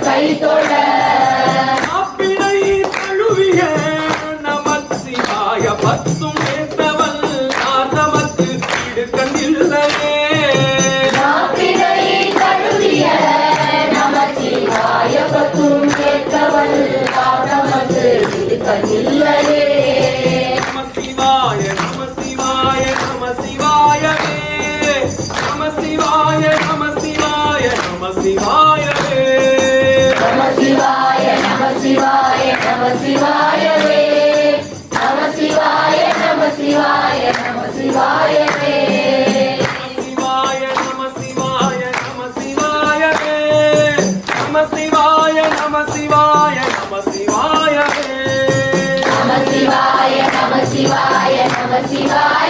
கை தொட அப்பினை தழுவிய நமச்சிவாய பத்தும் ஏற்றவள் ஆதமத்து இடுக்கண்ணில்லையே அப்பினை தழுவிய நமச்சிவாய பத்தும் ஏற்றவள் ஆதமத்து இடுக்கண்ணில்லையே நம சிவாய நம சிவாய நம சிவாயவே நம சிவாய நம சிவாய நம சிவாயவே நம சிவாய நம சிவாய நம சிவாயவே நம சிவாய நம சிவாய நம சிவாயவே சிவாய நம சிவாய நம சிவாயவே நம சிவாய நம சிவாய நம சிவாயவே நம சிவாய நம சிவாய நம சிவாய